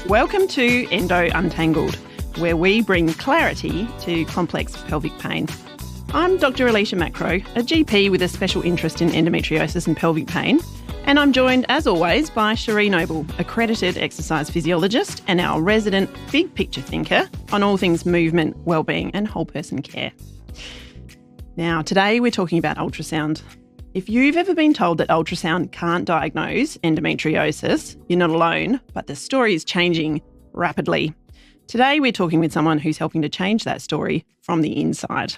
Welcome to Endo Untangled, where we bring clarity to complex pelvic pain. I'm Dr. Alecia Macrow, a GP with a special interest in endometriosis and pelvic pain, and I'm joined, as always, by Cherie, accredited exercise physiologist and our resident big picture thinker on all things movement, wellbeing and whole person care. Now, today we're talking about ultrasound. If you've ever been told that ultrasound can't diagnose endometriosis, you're not alone, but the story is changing rapidly. Today we're talking with someone who's helping to change that story from the inside.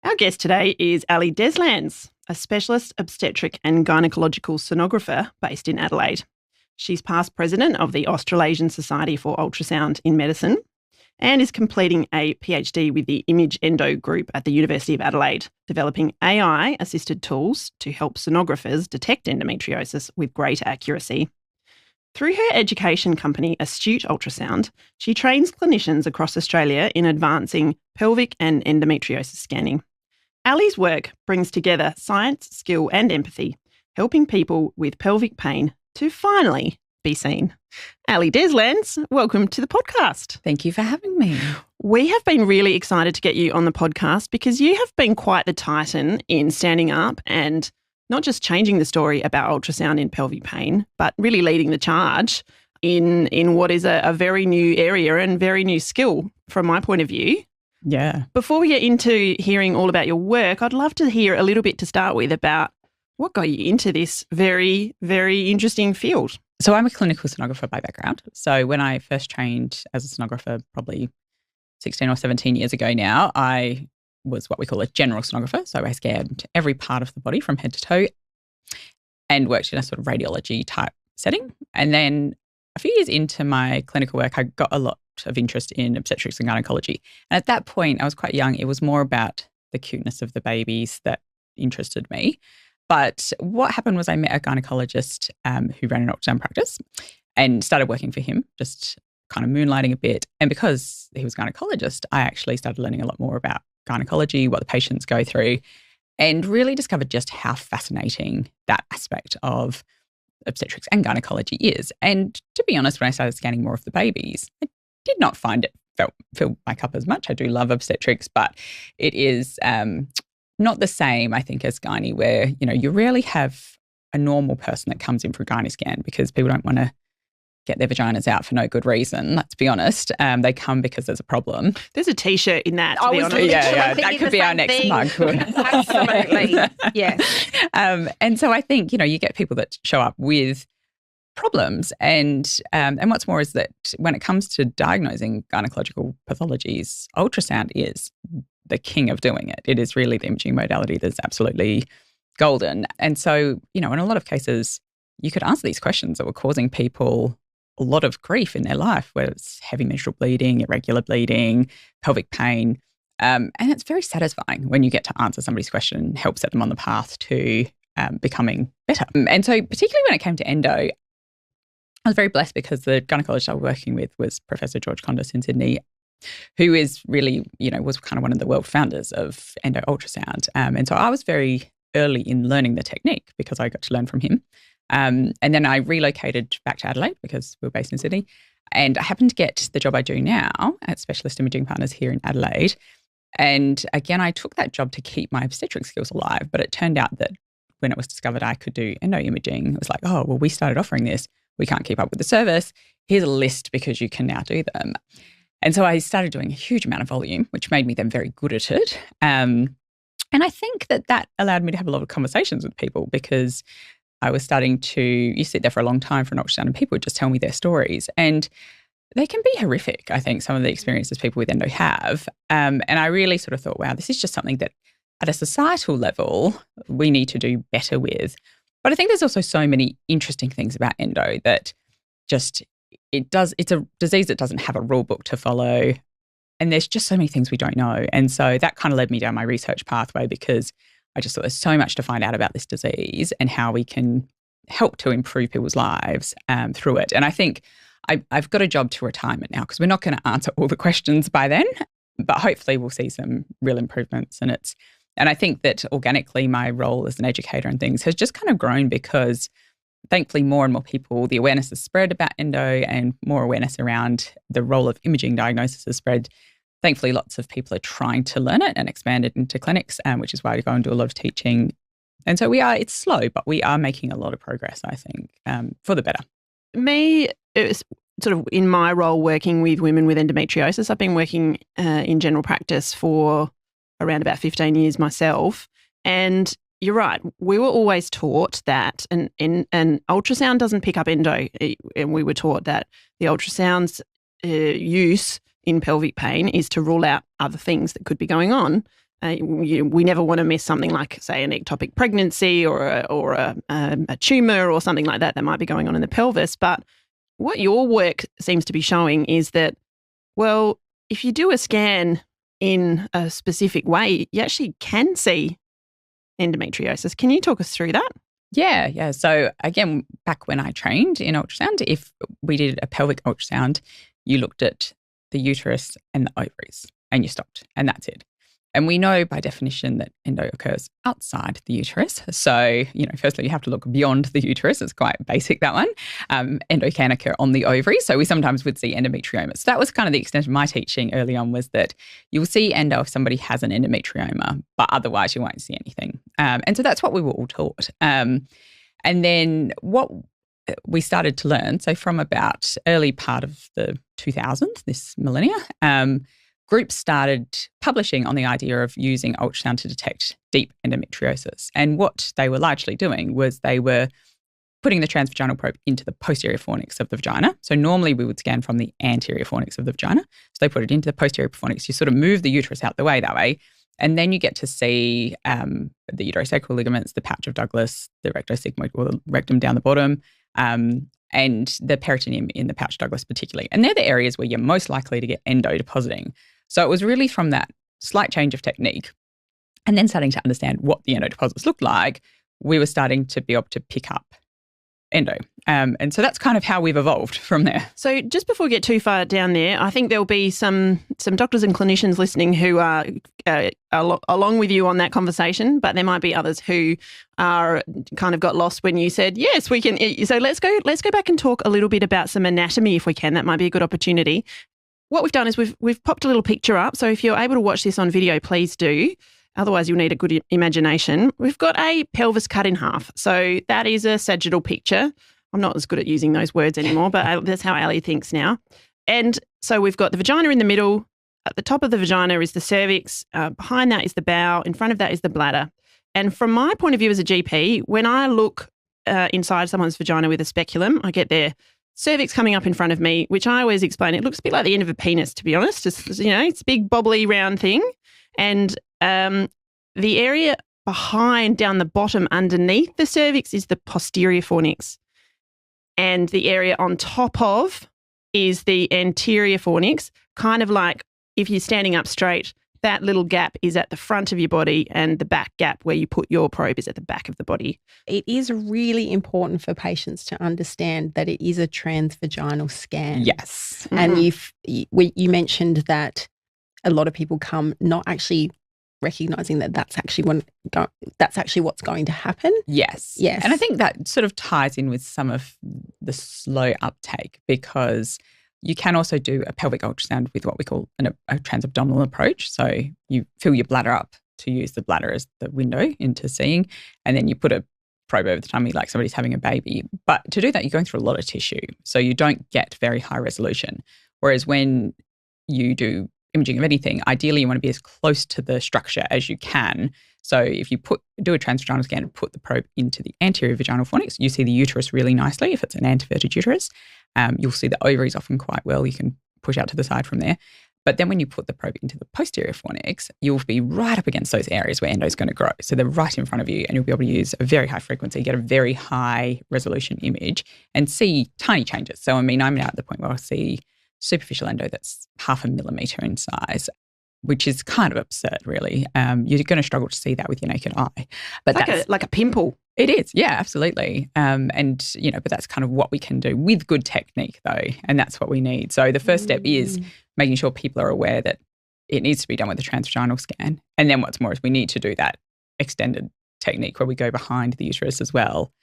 Our guest today is Ali Deslandes, a specialist obstetric and gynecological sonographer based in Adelaide. She's past president of the Australasian Society for Ultrasound in Medicine and is completing a PhD with the Image Endo group at the University of Adelaide, developing AI-assisted tools to help sonographers detect endometriosis with greater accuracy. Through her education company, Astute Ultrasound, she trains clinicians across Australia in advancing pelvic and endometriosis scanning. Ali's work brings together science, skill and empathy, helping people with pelvic pain to finally be seen. Ali Deslandes, welcome to the podcast. Thank you for having me. We have been really excited to get you on the podcast because you have been quite the titan in standing up and not just changing the story about ultrasound in pelvic pain, but really leading the charge in what is a very new area and very new skill from my point of view. Yeah. Before we get into hearing all about your work, I'd love to hear a little bit to start with about what got you into this very, very interesting field. So I'm a clinical sonographer by background. So when I first trained as a sonographer probably 16 or 17 years ago now, I was what we call a general sonographer. So I scanned every part of the body from head to toe and worked in a sort of radiology type setting. And then a few years into my clinical work, I got a lot of interest in obstetrics and gynecology. And at that point, I was quite young. It was more about the cuteness of the babies that interested me. But what happened was I met a gynecologist who ran an ultrasound practice and started working for him, just kind of moonlighting a bit. And because he was a gynecologist, I actually started learning a lot more about gynecology, what the patients go through, and really discovered just how fascinating that aspect of obstetrics and gynecology is. And to be honest, when I started scanning more of the babies, I did not find it fill my cup as much. I do love obstetrics, but it is not the same, I think, as gynae, where, you know, you rarely have a normal person that comes in for a gynae scan because people don't want to get their vaginas out for no good reason, let's be honest. They come because there's a problem. There's a T-shirt in that, to be honest. Yeah, that could be our next mug. Absolutely, yes. And so I think, you know, you get people that show up with problems. And what's more is that when it comes to diagnosing gynecological pathologies, ultrasound is the king of doing it. It is really the imaging modality that's absolutely golden. And so, you know, in a lot of cases, you could answer these questions that were causing people a lot of grief in their life, whether it's heavy menstrual bleeding, irregular bleeding, pelvic pain. And it's very satisfying when you get to answer somebody's question and help set them on the path to becoming better. And so particularly when it came to endo, I was very blessed because the gynecologist I was working with was Professor George Condas in Sydney, who is really, you know, was kind of one of the world founders of endo ultrasound. And so I was very early in learning the technique because I got to learn from him. And then I relocated back to Adelaide because we were based in Sydney. And I happened to get the job I do now at Specialist Imaging Partners here in Adelaide. And again, I took that job to keep my obstetric skills alive. But it turned out that when it was discovered I could do endo imaging, it was like, oh, well, we started offering this. We can't keep up with the service. Here's a list because you can now do them. And so I started doing a huge amount of volume, which made me then very good at it. And I think that allowed me to have a lot of conversations with people because I was starting to, you sit there for a long time for an ultrasound and people would just tell me their stories. And they can be horrific, I think, some of the experiences people with endo have. And I really sort of thought, wow, this is just something that at a societal level, we need to do better with. But I think there's also so many interesting things about endo that just, it's a disease that doesn't have a rule book to follow. And there's just so many things we don't know. And so that kind of led me down my research pathway because I just thought there's so much to find out about this disease and how we can help to improve people's lives through it. And I think I've got a job to retirement now because we're not going to answer all the questions by then, but hopefully we'll see some real improvements. And I think that organically my role as an educator and things has just kind of grown because thankfully, more and more people, the awareness has spread about endo and more awareness around the role of imaging diagnosis has spread. Thankfully, lots of people are trying to learn it and expand it into clinics, which is why we go and do a lot of teaching. And so it's slow, but we are making a lot of progress, I think, for the better. It was sort of in my role working with women with endometriosis. I've been working in general practice for around about 15 years myself. And you're right, we were always taught that an ultrasound doesn't pick up endo. And we were taught that the ultrasound's use in pelvic pain is to rule out other things that could be going on. We never want to miss something like, say, an ectopic pregnancy or a tumour or something like that might be going on in the pelvis. But what your work seems to be showing is that, well, if you do a scan in a specific way, you actually can see endometriosis. Can you talk us through that? Yeah. So again, back when I trained in ultrasound, if we did a pelvic ultrasound, you looked at the uterus and the ovaries and you stopped, and that's it. And we know by definition that endo occurs outside the uterus. So, firstly, you have to look beyond the uterus. It's quite basic, that one. Endo can occur on the ovary. So we sometimes would see endometriomas. So that was kind of the extent of my teaching early on, was that you'll see endo if somebody has an endometrioma, but otherwise you won't see anything. And so that's what we were all taught. And then what we started to learn, so from about early part of the 2000s, this millennia, groups started publishing on the idea of using ultrasound to detect deep endometriosis. And what they were largely doing was they were putting the transvaginal probe into the posterior fornix of the vagina. So normally we would scan from the anterior fornix of the vagina. So they put it into the posterior fornix. You sort of move the uterus out the way that way. And then you get to see the uterosacal ligaments, the pouch of Douglas, the rectosigmoid, or the rectum down the bottom, and the peritoneum in the pouch of Douglas particularly. And they're the areas where you're most likely to get endo depositing. So it was really from that slight change of technique and then starting to understand what the endo deposits looked like, we were starting to be able to pick up endo. And so that's kind of how we've evolved from there. So just before we get too far down there, I think there'll be some doctors and clinicians listening who are along with you on that conversation, but there might be others who are kind of got lost when you said, yes, we can. So let's go back and talk a little bit about some anatomy if we can. That might be a good opportunity. What we've done is we've popped a little picture up. So if you're able to watch this on video, please do. Otherwise, you'll need a good imagination. We've got a pelvis cut in half. So that is a sagittal picture. I'm not as good at using those words anymore, but that's how Ali thinks now. And so we've got the vagina in the middle. At the top of the vagina is the cervix. Behind that is the bowel. In front of that is the bladder. And from my point of view as a GP, when I look inside someone's vagina with a speculum, I get their cervix coming up in front of me, which I always explain, it looks a bit like the end of a penis, to be honest. It's a big bobbly round thing. And the area behind, down the bottom underneath the cervix, is the posterior fornix. And the area on top of is the anterior fornix, kind of like if you're standing up straight, that little gap is at the front of your body and the back gap where you put your probe is at the back of the body. It is really important for patients to understand that it is a transvaginal scan. Yes. And you mentioned that a lot of people come not actually recognising that that's actually what's going to happen. Yes. And I think that sort of ties in with some of the slow uptake, because you can also do a pelvic ultrasound with what we call a transabdominal approach. So you fill your bladder up to use the bladder as the window into seeing, and then you put a probe over the tummy like somebody's having a baby. But to do that, you're going through a lot of tissue. So you don't get very high resolution. Whereas when you do imaging of anything, ideally you want to be as close to the structure as you can. So if you do a transvaginal scan and put the probe into the anterior vaginal fornix, you see the uterus really nicely. If it's an anteverted uterus, you'll see the ovaries often quite well. You can push out to the side from there. But then when you put the probe into the posterior fornix, you'll be right up against those areas where endo is going to grow. So they're right in front of you, and you'll be able to use a very high frequency, get a very high resolution image and see tiny changes. So I'm now at the point where I see superficial endo that's 0.5 millimetre in size, which is kind of absurd, really. You're going to struggle to see that with your naked eye. But it's like a pimple. It is, yeah, absolutely. But that's kind of what we can do with good technique, though, and that's what we need. So the first step is making sure people are aware that it needs to be done with a transvaginal scan. And then what's more is we need to do that extended technique where we go behind the uterus as well.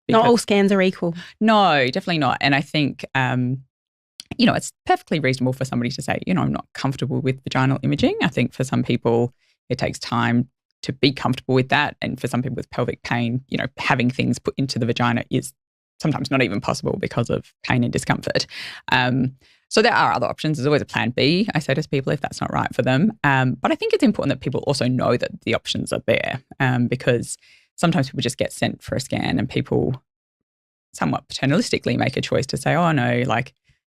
Not all scans are equal. No, definitely not. And I think, it's perfectly reasonable for somebody to say, I'm not comfortable with vaginal imaging. I think for some people, it takes time to be comfortable with that. And for some people with pelvic pain, having things put into the vagina is sometimes not even possible because of pain and discomfort. So there are other options. There's always a plan B, I say to people, if that's not right for them. But I think it's important that people also know that the options are there, because sometimes people just get sent for a scan and people somewhat paternalistically make a choice to say, oh, no,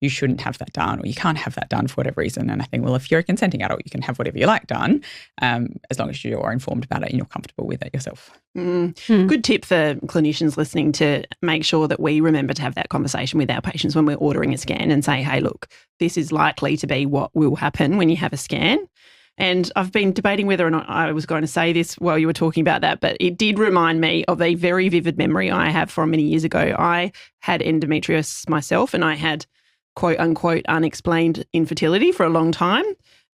you shouldn't have that done, or you can't have that done for whatever reason. And I think, well, if you're a consenting adult, you can have whatever you like done, as long as you're informed about it and you're comfortable with it yourself. Good tip for clinicians listening, to make sure that we remember to have that conversation with our patients when we're ordering a scan and say, hey, look, this is likely to be what will happen when you have a scan. And I've been debating whether or not I was going to say this while you were talking about that, but it did remind me of a very vivid memory I have from many years ago. I had endometriosis myself, and I had quote unquote unexplained infertility for a long time,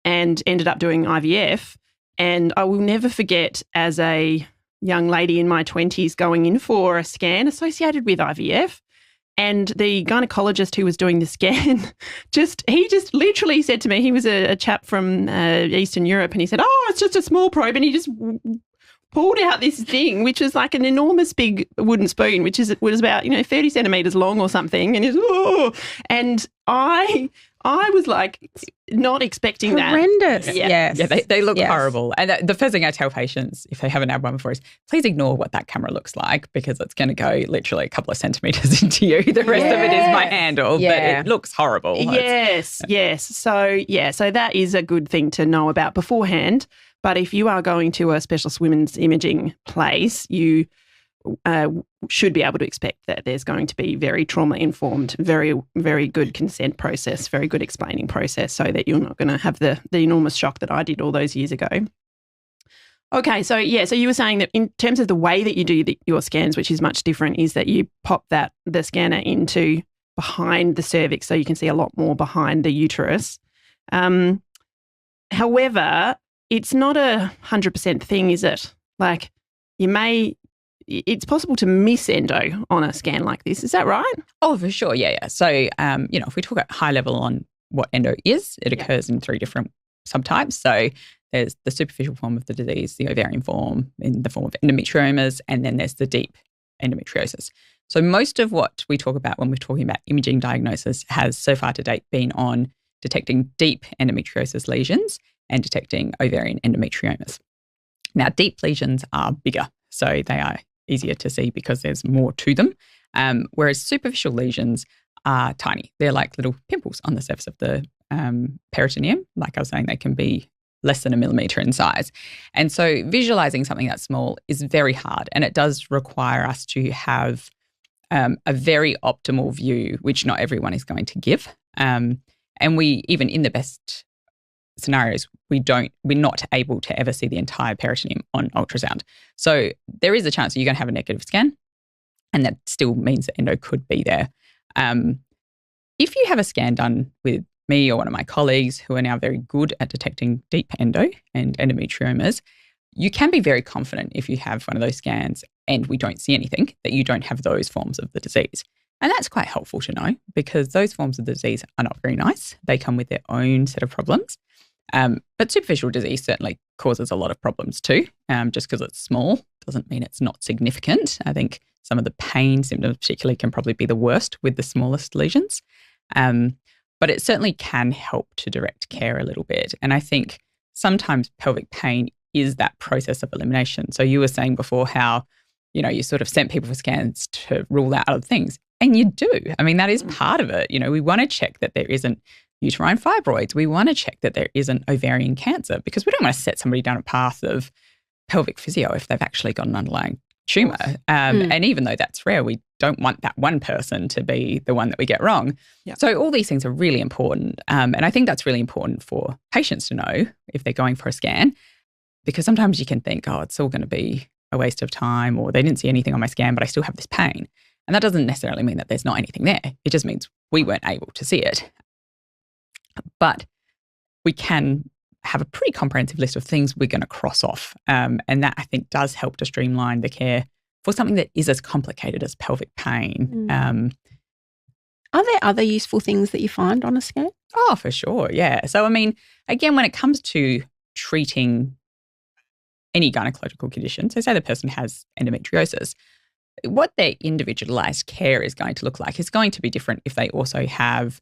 and ended up doing IVF. And I will never forget, as a young lady in my 20s going in for a scan associated with IVF, and the gynecologist who was doing the scan he just literally said to me, he was a chap from Eastern Europe, and he said, oh, it's just a small probe, and he just pulled out this thing, which was like an enormous big wooden spoon, which was about 30 centimetres long or something, and I was like not expecting that. Horrendous. Yes. Yeah, they look horrible. And the first thing I tell patients, if they haven't had one before, is please ignore what that camera looks like, because it's going to go literally a couple of centimetres into you. The rest of it is my handle, but it looks horrible. Yes. So that is a good thing to know about beforehand. But if you are going to a specialist women's imaging place, you should be able to expect that there's going to be very trauma-informed, very, very good consent process, very good explaining process, so that you're not going to have the enormous shock that I did all those years ago. Okay, so you were saying that in terms of the way that you do your scans, which is much different, is that you pop the scanner into behind the cervix, so you can see a lot more behind the uterus. However, it's not 100% thing, is it? It's possible to miss endo on a scan like this. Is that right? Oh, for sure. Yeah. So, if we talk at high level on what endo is, it occurs in 3 different subtypes. So there's the superficial form of the disease, the ovarian form in the form of endometriomas, and then there's the deep endometriosis. So most of what we talk about when we're talking about imaging diagnosis has so far to date been on detecting deep endometriosis lesions and detecting ovarian endometriomas. Now, deep lesions are bigger, so they are easier to see because there's more to them, whereas superficial lesions are tiny. They're like little pimples on the surface of the peritoneum. Like I was saying, they can be less than a millimetre in size. And so visualising something that small is very hard, and it does require us to have a very optimal view, which not everyone is going to give. And we, even in the best scenarios, we're not able to ever see the entire peritoneum on ultrasound. So there is a chance that you're going to have a negative scan, and that still means that endo could be there. If you have a scan done with me or one of my colleagues who are now very good at detecting deep endo and endometriomas, you can be very confident if you have one of those scans and we don't see anything, that you don't have those forms of the disease. And that's quite helpful to know, because those forms of the disease are not very nice. They come with their own set of problems. But superficial disease certainly causes a lot of problems too. Just because it's small doesn't mean it's not significant. I think some of the pain symptoms particularly can probably be the worst with the smallest lesions. But it certainly can help to direct care a little bit. And I think sometimes pelvic pain is that process of elimination. So you were saying before how, you sort of sent people for scans to rule out other things. And you do. I mean, that is part of it. We want to check that there isn't uterine fibroids. We want to check that there isn't ovarian cancer, because we don't want to set somebody down a path of pelvic physio if they've actually got an underlying tumour. And even though that's rare, we don't want that one person to be the one that we get wrong. Yep. So all these things are really important. And I think that's really important for patients to know if they're going for a scan, because sometimes you can think, oh, it's all going to be a waste of time, or they didn't see anything on my scan, but I still have this pain. And that doesn't necessarily mean that there's not anything there. It just means we weren't able to see it. But we can have a pretty comprehensive list of things we're going to cross off. And that, I think, does help to streamline the care for something that is as complicated as pelvic pain. Are there other useful things that you find on a scan? Oh, for sure, yeah. So, I mean, again, when it comes to treating any gynecological condition, so say the person has endometriosis, what their individualised care is going to look like is going to be different if they also have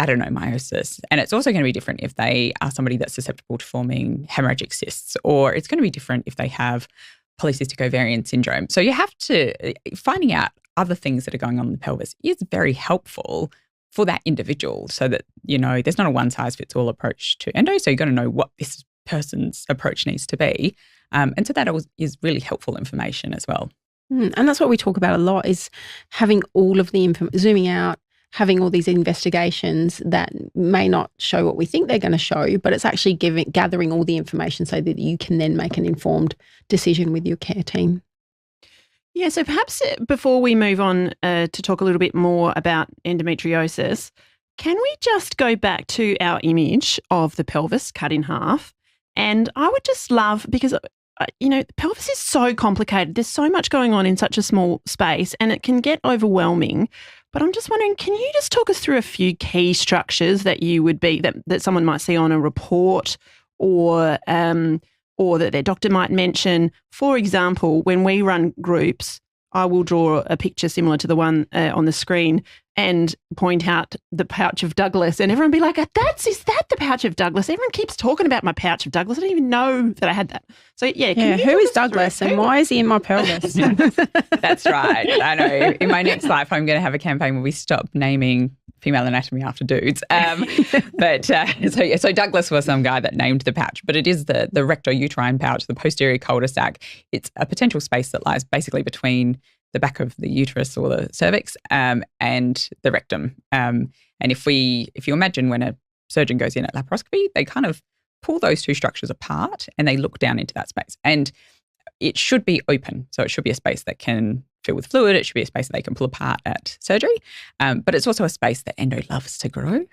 adenomyosis. And it's also going to be different if they are somebody that's susceptible to forming hemorrhagic cysts, or it's going to be different if they have polycystic ovarian syndrome. So you have to, finding out other things that are going on in the pelvis is very helpful for that individual so that, there's not a one-size-fits-all approach to endo. So you've got to know what this person's approach needs to be. And so that is really helpful information as well. And that's what we talk about a lot, is having all of the information, zooming out, having all these investigations that may not show what we think they're going to show, but it's actually gathering all the information so that you can then make an informed decision with your care team. Yeah, so perhaps before we move on to talk a little bit more about endometriosis, can we just go back to our image of the pelvis cut in half? And I would just love, because the pelvis is so complicated. There's so much going on in such a small space and it can get overwhelming. But I'm just wondering, can you just talk us through a few key structures that you would be, that someone might see on a report or that their doctor might mention? For example, when we run groups, I will draw a picture similar to the one on the screen and point out the pouch of Douglas, and everyone be like, is that the pouch of Douglas? Everyone keeps talking about my pouch of Douglas. I didn't even know that I had that. So, who is Douglas and why is he in my pelvis? That's right. I know. In my next life, I'm going to have a campaign where we stop naming female anatomy after dudes. So Douglas was some guy that named the pouch, but it is the rectouterine pouch, the posterior cul-de-sac. It's a potential space that lies basically between the back of the uterus or the cervix and the rectum. And if you imagine when a surgeon goes in at laparoscopy, they kind of pull those two structures apart and they look down into that space. And it should be open. So it should be a space that can fill with fluid. It should be a space that they can pull apart at surgery. But it's also a space that endo loves to grow.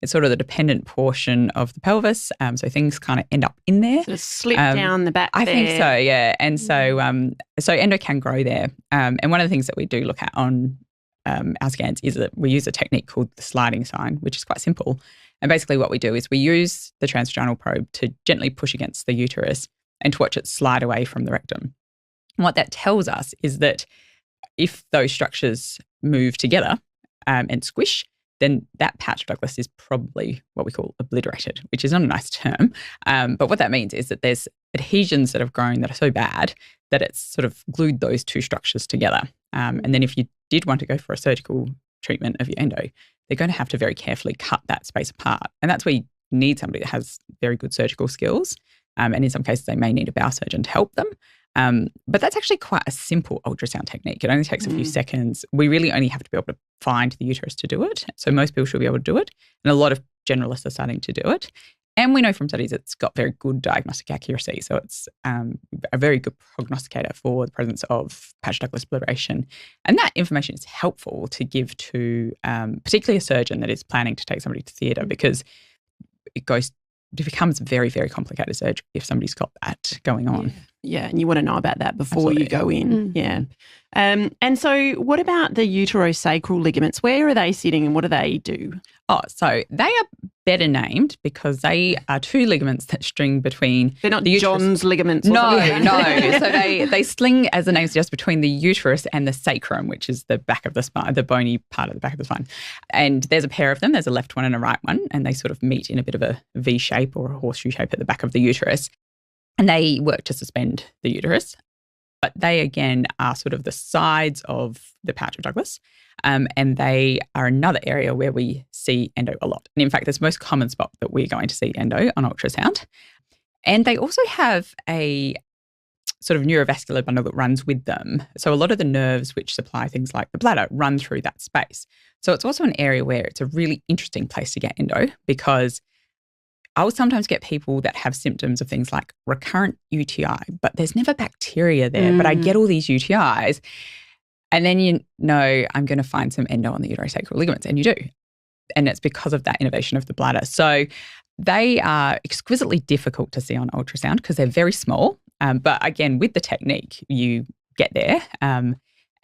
It's sort of the dependent portion of the pelvis. So things kind of end up in there. So slip down the back I there. think so, yeah. And so endo can grow there. And one of the things that we do look at on our scans is that we use a technique called the sliding sign, which is quite simple. And basically what we do is we use the transvaginal probe to gently push against the uterus and to watch it slide away from the rectum. And what that tells us is that if those structures move together and squish, then that pouch of Douglas is probably what we call obliterated, which is not a nice term. But what that means is that there's adhesions that have grown that are so bad that it's sort of glued those two structures together. And then if you did want to go for a surgical treatment of your endo, they're going to have to very carefully cut that space apart. And that's where you need somebody that has very good surgical skills. And in some cases, they may need a bowel surgeon to help them. But that's actually quite a simple ultrasound technique. It only takes a few seconds. We really only have to be able to find the uterus to do it. So most people should be able to do it. And a lot of generalists are starting to do it. And we know from studies it's got very good diagnostic accuracy. So it's a very good prognosticator for the presence of pouch Douglas obliteration. And that information is helpful to give to particularly a surgeon that is planning to take somebody to theatre, because it becomes very, very complicated surgery if somebody's got that going on. Yeah, and you want to know about that before you go in. Yeah. And so what about the uterosacral ligaments? Where are they sitting and what do they do? Oh, so they are better named because they are two ligaments that string between. They're not the John's ligaments. No. So they sling, as the name suggests, between the uterus and the sacrum, which is the back of the spine, the bony part of the back of the spine. And there's a pair of them. There's a left one and a right one, and they sort of meet in a bit of a V shape or a horseshoe shape at the back of the uterus. And they work to suspend the uterus. But they, again, are sort of the sides of the pouch of Douglas. And they are another area where we see endo a lot. And in fact, it's the most common spot that we're going to see endo on ultrasound. And they also have a sort of neurovascular bundle that runs with them. So a lot of the nerves which supply things like the bladder run through that space. So it's also an area where it's a really interesting place to get endo, because I will sometimes get people that have symptoms of things like recurrent UTI, but there's never bacteria there. But I get all these UTIs. And then I'm going to find some endo on the uterosacral ligaments, and you do. And it's because of that innervation of the bladder. So they are exquisitely difficult to see on ultrasound because they're very small. But again, with the technique, you get there.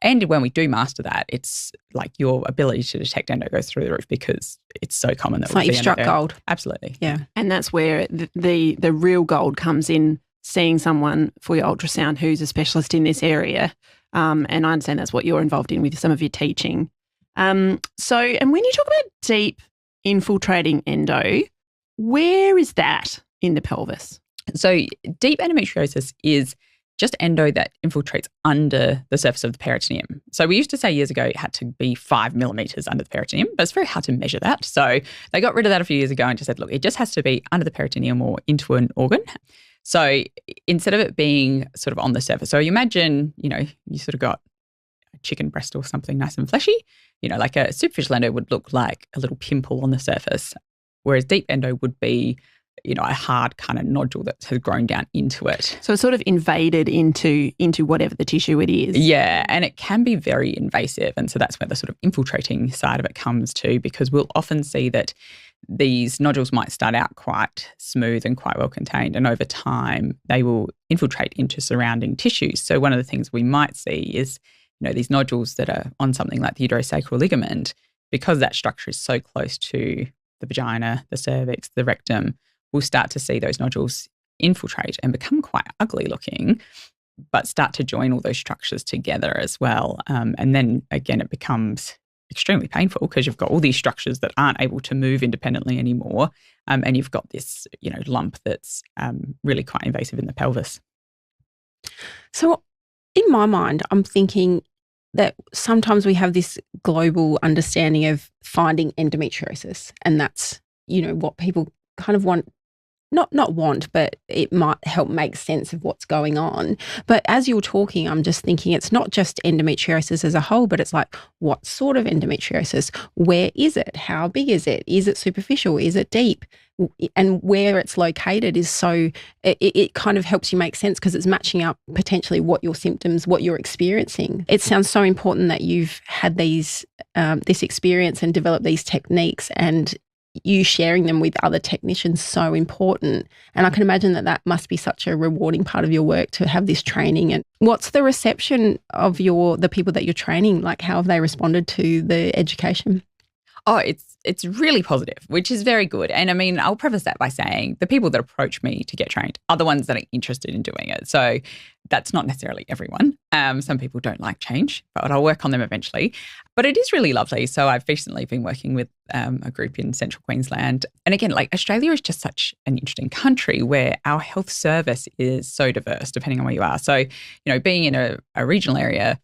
And when we do master that, it's like your ability to detect endo goes through the roof because it's so common that it's like you've struck gold. Absolutely. Yeah. And that's where the real gold comes in, seeing someone for your ultrasound who's a specialist in this area. And I understand that's what you're involved in with some of your teaching. And when you talk about deep infiltrating endo, where is that in the pelvis? So deep endometriosis is just endo that infiltrates under the surface of the peritoneum. So we used to say years ago it had to be 5 millimetres under the peritoneum, but it's very hard to measure that. So they got rid of that a few years ago and just said, look, it just has to be under the peritoneum or into an organ. So instead of it being sort of on the surface, so you imagine, you sort of got a chicken breast or something nice and fleshy, like a superficial endo would look like a little pimple on the surface, whereas deep endo would be a hard kind of nodule that has grown down into it. So it's sort of invaded into whatever the tissue it is. Yeah, and it can be very invasive. And so that's where the sort of infiltrating side of it comes to, because we'll often see that these nodules might start out quite smooth and quite well contained, and over time they will infiltrate into surrounding tissues. So one of the things we might see is, these nodules that are on something like the uterosacral ligament, because that structure is so close to the vagina, the cervix, the rectum, we'll start to see those nodules infiltrate and become quite ugly looking, but start to join all those structures together as well. And then again, it becomes extremely painful because you've got all these structures that aren't able to move independently anymore. And you've got this, lump that's really quite invasive in the pelvis. So in my mind, I'm thinking that sometimes we have this global understanding of finding endometriosis, and that's, what people kind of want, not want, but it might help make sense of what's going on. But as you're talking, I'm just thinking it's not just endometriosis as a whole, but it's like, what sort of endometriosis? Where is it? How big is it? Is it superficial? Is it deep? And where it's located is so, it kind of helps you make sense because it's matching up potentially what your symptoms, what you're experiencing. It sounds so important that you've had this experience and developed these techniques, and you sharing them with other technicians so important. And I can imagine that must be such a rewarding part of your work to have this training. And what's the reception of the people that you're training? Like, how have they responded to the education? Oh, it's really positive, which is very good. And I mean, I'll preface that by saying the people that approach me to get trained are the ones that are interested in doing it. So that's not necessarily everyone. Some people don't like change, but I'll work on them eventually. But it is really lovely. So I've recently been working with a group in central Queensland. And again, like, Australia is just such an interesting country where our health service is so diverse depending on where you are. So, being in a regional area,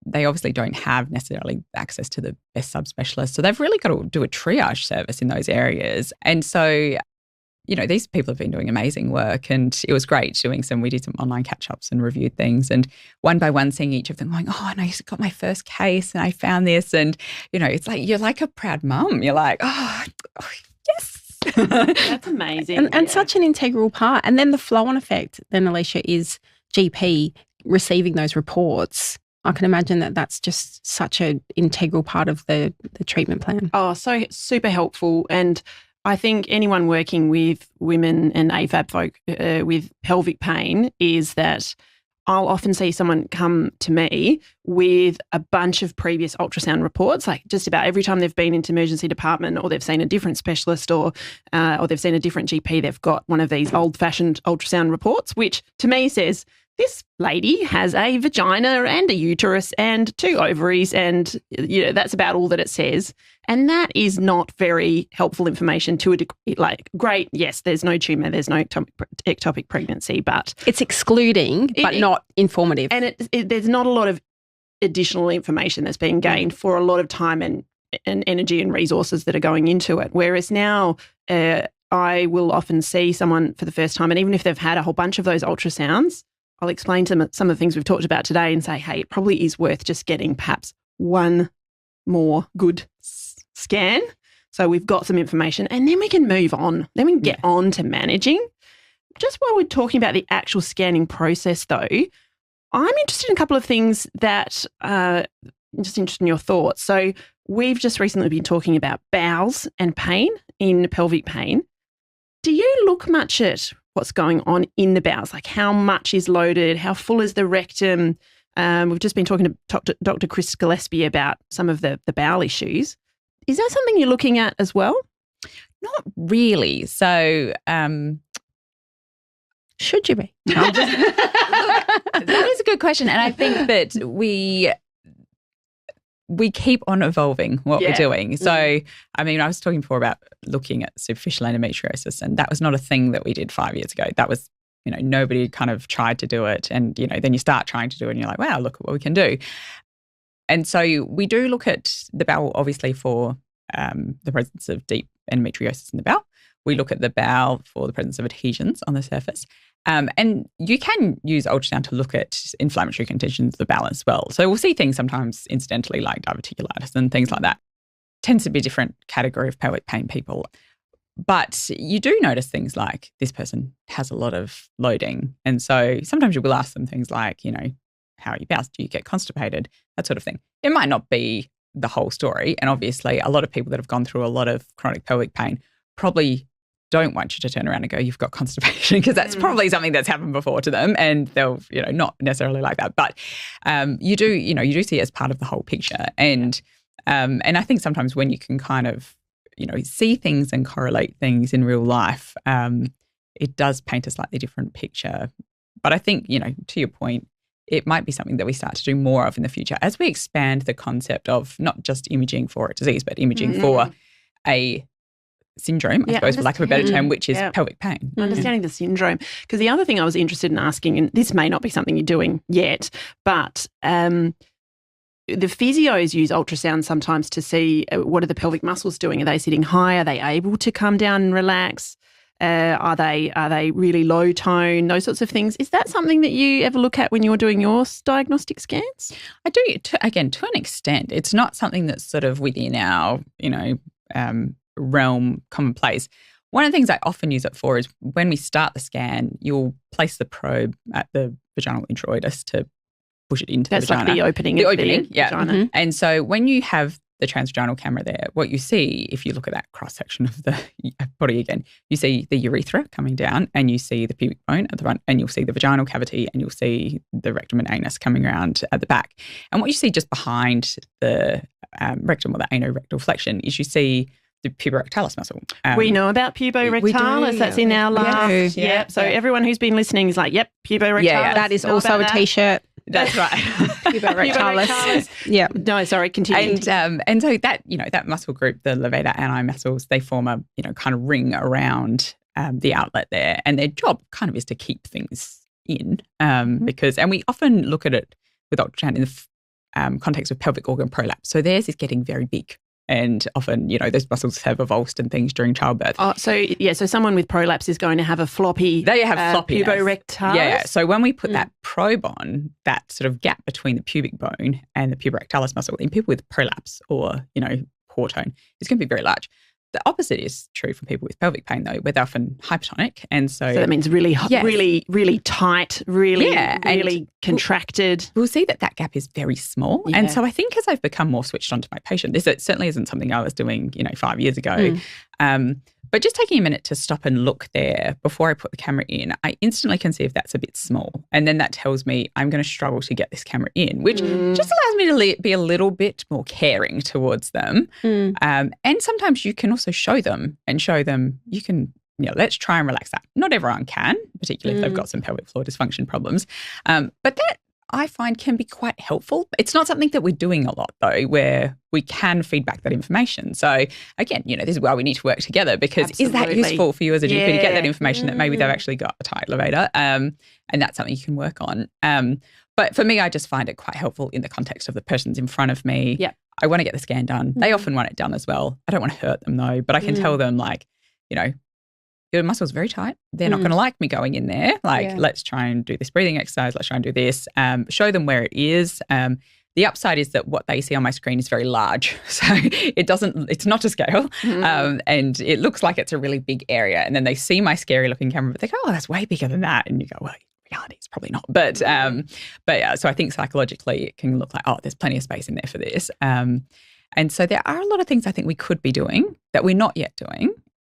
they obviously don't have necessarily access to the best subspecialists. So they've really got to do a triage service in those areas. And so, these people have been doing amazing work, and it was great we did some online catch-ups and reviewed things, and one by one seeing each of them going, oh, and I got my first case and I found this. And, it's like, you're like a proud mum. You're like, oh yes. That's amazing. And such an integral part. And then the flow-on effect then, Alecia, is GP receiving those reports. I can imagine that that's just such an integral part of the treatment plan. Oh, so super helpful. And I think anyone working with women and AFAB folk with pelvic pain is that I'll often see someone come to me with a bunch of previous ultrasound reports, like just about every time they've been into emergency department or they've seen a different specialist or they've seen a different GP, they've got one of these old-fashioned ultrasound reports, which to me says, this lady has a vagina and a uterus and 2 ovaries, and that's about all that it says. And that is not very helpful information to a degree. Like, great, yes, there's no tumour, there's no ectopic pregnancy, but it's excluding, but not informative. And there's not a lot of additional information that's being gained for a lot of time and energy and resources that are going into it. Whereas now, I will often see someone for the first time, and even if they've had a whole bunch of those ultrasounds, I'll explain to them some of the things we've talked about today and say, hey, it probably is worth just getting perhaps one more good scan. So we've got some information and then we can move on. Then we can get on to managing. Just while we're talking about the actual scanning process though, I'm interested in a couple of things that I'm just interested in your thoughts. So we've just recently been talking about bowels and pain in pelvic pain. Do you look much at what's going on in the bowels, like how much is loaded, how full is the rectum, We've just been talking to Dr. Chris Gillespie about some of the bowel issues. Is that something you're looking at as well? Not really. So should you be? That is a good question. And I think that we keep on evolving what we're doing. So, I mean, I was talking before about looking at superficial endometriosis, and that was not a thing that we did 5 years ago. That was, nobody kind of tried to do it. And, then you start trying to do it and you're like, wow, look at what we can do. And so we do look at the bowel, obviously, for the presence of deep endometriosis in the bowel. We look at the bowel for the presence of adhesions on the surface. And you can use ultrasound to look at inflammatory conditions of the bowel as well. So we'll see things sometimes incidentally like diverticulitis and things like that. Tends to be a different category of pelvic pain people. But you do notice things like this person has a lot of loading. And so sometimes you will ask them things like, how are your bowels? Do you get constipated? That sort of thing. It might not be the whole story. And obviously a lot of people that have gone through a lot of chronic pelvic pain probably don't want you to turn around and go, you've got constipation, because that's probably something that's happened before to them, and they'll, not necessarily like that. But you do see it as part of the whole picture. And I think sometimes when you can kind of, see things and correlate things in real life, it does paint a slightly different picture. But I think, to your point, it might be something that we start to do more of in the future as we expand the concept of not just imaging for a disease, but imaging for a syndrome, I suppose, for lack of a better term, which is pelvic pain. Understanding the syndrome. Because the other thing I was interested in asking, and this may not be something you're doing yet, but the physios use ultrasound sometimes to see what are the pelvic muscles doing. Are they sitting high? Are they able to come down and relax? Are they really low tone? Those sorts of things. Is that something that you ever look at when you're doing your diagnostic scans? I do, to an extent. It's not something that's sort of within our, realm commonplace. One of the things I often use it for is when we start the scan, you'll place the probe at the vaginal introitus to push it into the vagina. That's like the opening. Vagina. And so when you have the transvaginal camera there, what you see, if you look at that cross-section of the body again, you see the urethra coming down, and you see the pubic bone at the front, and you'll see the vaginal cavity, and you'll see the rectum and anus coming around at the back. And what you see just behind the rectum, or the anorectal flexion, is you see the puborectalis muscle. We know about puborectalis. That's in our last. So everyone who's been listening is like, yep, puborectalis. Yeah, that is also a T-shirt. That's right. Puborectalis. Yeah. No, sorry, continue. And so that, that muscle group, the levator ani muscles, they form a, kind of ring around the outlet there. And their job kind of is to keep things in because, and we often look at it with ultrasound in the context of pelvic organ prolapse. So theirs is getting very big. And often, those muscles have avulsed and things during childbirth. Oh, so someone with prolapse is going to have a floppy. They have floppy puborectalis. Yeah. So when we put that probe on, that sort of gap between the pubic bone and the puborectalis muscle in people with prolapse or, poor tone, it's going to be very large. The opposite is true for people with pelvic pain, though, where they're often hypertonic. And so that means really tight, really contracted. We'll see that gap is very small. Yeah. And so I think as I've become more switched on to my patient, this certainly isn't something I was doing, 5 years ago. But just taking a minute to stop and look there before I put the camera in, I instantly can see if that's a bit small. And then that tells me I'm going to struggle to get this camera in, which just allows me to be a little bit more caring towards them. And sometimes you can also show them you can, let's try and relax that. Not everyone can, particularly if they've got some pelvic floor dysfunction problems. But that I find can be quite helpful. It's not something that we're doing a lot, though, where we can feed back that information. So, again, this is why we need to work together, because is that useful for you as a GP to get that information that maybe they've actually got a tight levator? And that's something you can work on. But for me, I just find it quite helpful in the context of the person's in front of me. Yeah. I want to get the scan done. They often want it done as well. I don't want to hurt them, though, but I can tell them, your muscle's very tight. They're not going to like me going in there. Let's try and do this breathing exercise. Let's try and do this. Show them where it is. The upside is that what they see on my screen is very large. So it's not to scale. And it looks like it's a really big area. And then they see my scary looking camera, but they go, oh, that's way bigger than that. And you go, well, in reality, it's probably not. But yeah, so I think psychologically it can look like, oh, there's plenty of space in there for this. And so there are a lot of things I think we could be doing that we're not yet doing.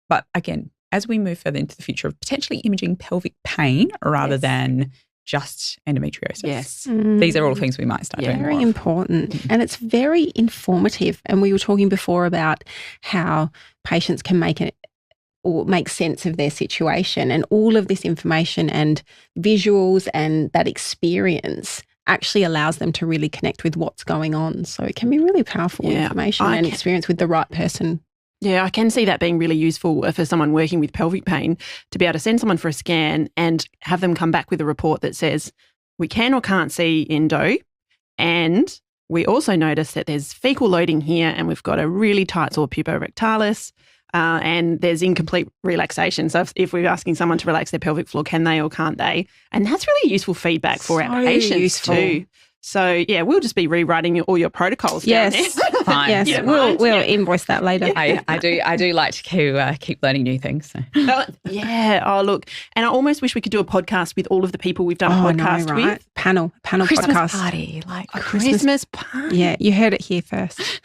But again, as we move further into the future of potentially imaging pelvic pain rather than just endometriosis? Yes. These are all things we might start doing Very more of. important. And it's very informative. And we were talking before about how patients can make sense of their situation, and all of this information and visuals and that experience actually allows them to really connect with what's going on. So it can be really powerful information and experience with the right person. Yeah, I can see that being really useful for someone working with pelvic pain, to be able to send someone for a scan and have them come back with a report that says we can or can't see endo, and we also notice that there's fecal loading here and we've got a really tight sore puborectalis, and there's incomplete relaxation. So if we're asking someone to relax their pelvic floor, can they or can't they? And that's really useful feedback for our patients too. So, yeah, we'll just be rewriting all your protocols down there. Fine. Yes, Yeah, we'll invoice that later. I do like to keep learning new things. So. Yeah. Oh, look. And I almost wish we could do a podcast with all of the people we've done a podcast with. Panel Christmas podcast. Party. Like a Christmas party. Yeah, you heard it here first.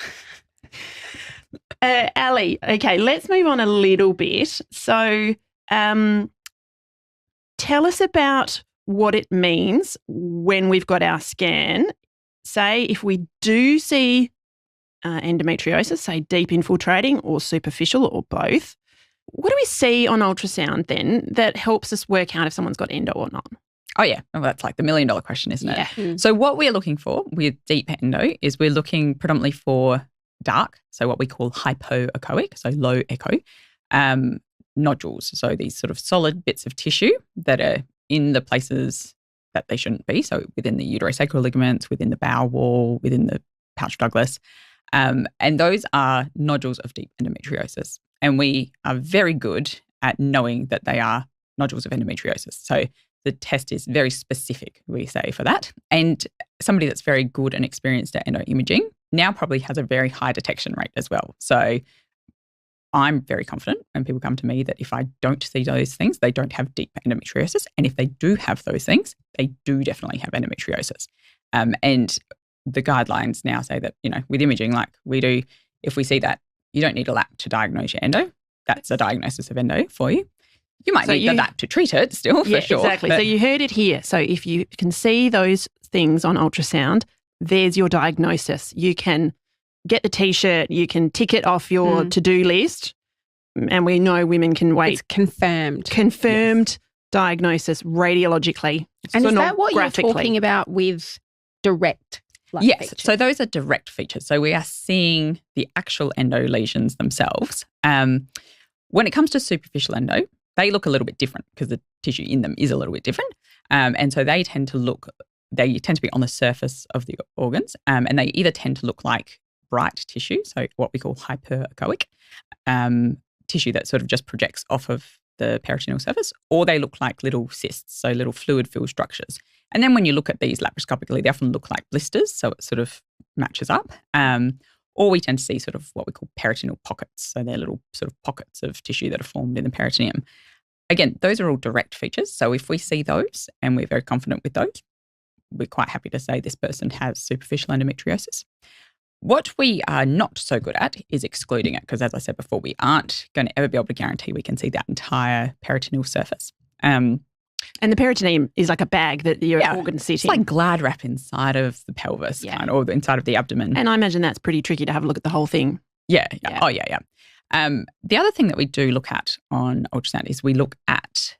Ali, okay, let's move on a little bit. So tell us about what it means when we've got our scan. Say if we do see endometriosis, say deep infiltrating or superficial or both, what do we see on ultrasound then that helps us work out if someone's got endo or not? Oh, yeah. Well, that's like the $1 million question, isn't it? Yeah. So what we're looking for with deep endo is we're looking predominantly for dark, so what we call hypoechoic, so low echo, nodules. So these sort of solid bits of tissue that are in the places that they shouldn't be. So within the uterosacral ligaments, within the bowel wall, within the pouch Douglas. And those are nodules of deep endometriosis. And we are very good at knowing that they are nodules of endometriosis. So the test is very specific, we say, for that. And somebody that's very good and experienced at endoimaging now probably has a very high detection rate as well. So I'm very confident when people come to me that if I don't see those things, they don't have deep endometriosis. And if they do have those things, they do definitely have endometriosis. And the guidelines now say that, with imaging like we do, if we see that, you don't need a lap to diagnose your endo. That's a diagnosis of endo for you. You might need the lap to treat it still, for sure. Exactly. So you heard it here. So if you can see those things on ultrasound, there's your diagnosis. You can get the T-shirt, you can tick it off your to-do list, and we know women can wait. It's confirmed. Confirmed diagnosis radiologically, and is that what you're talking about with direct features? Features? So those are direct features. So we are seeing the actual endo lesions themselves. When it comes to superficial endo, they look a little bit different because the tissue in them is a little bit different. And so they tend to be on the surface of the organs, and they either tend to look like bright tissue, so what we call hyperechoic, tissue that sort of just projects off of the peritoneal surface, or they look like little cysts, so little fluid-filled structures. And then when you look at these laparoscopically, they often look like blisters, so it sort of matches up. Or we tend to see sort of what we call peritoneal pockets, so they're little sort of pockets of tissue that are formed in the peritoneum. Again, those are all direct features. So if we see those and we're very confident with those, we're quite happy to say this person has superficial endometriosis. What we are not so good at is excluding it because, as I said before, we aren't going to ever be able to guarantee we can see that entire peritoneal surface. And the peritoneum is like a bag that your organs sit in. It's like glad wrap inside of the pelvis or inside of the abdomen. And I imagine that's pretty tricky to have a look at the whole thing. Yeah. Oh, yeah. The other thing that we do look at on ultrasound is we look at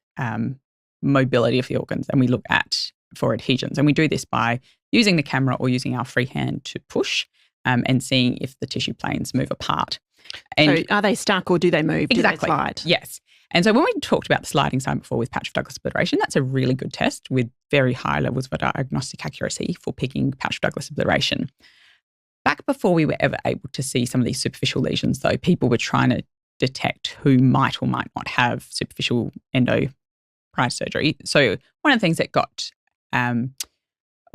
mobility of the organs and we look at for adhesions. And we do this by using the camera or using our free hand to push and seeing if the tissue planes move apart. And so are they stuck or do they move? Exactly. Do they slide? Yes. And so when we talked about the sliding sign before with pouch Douglas obliteration, that's a really good test with very high levels of diagnostic accuracy for picking pouch Douglas obliteration. Back before we were ever able to see some of these superficial lesions, though, people were trying to detect who might or might not have superficial endo prior to surgery. So one of the things that got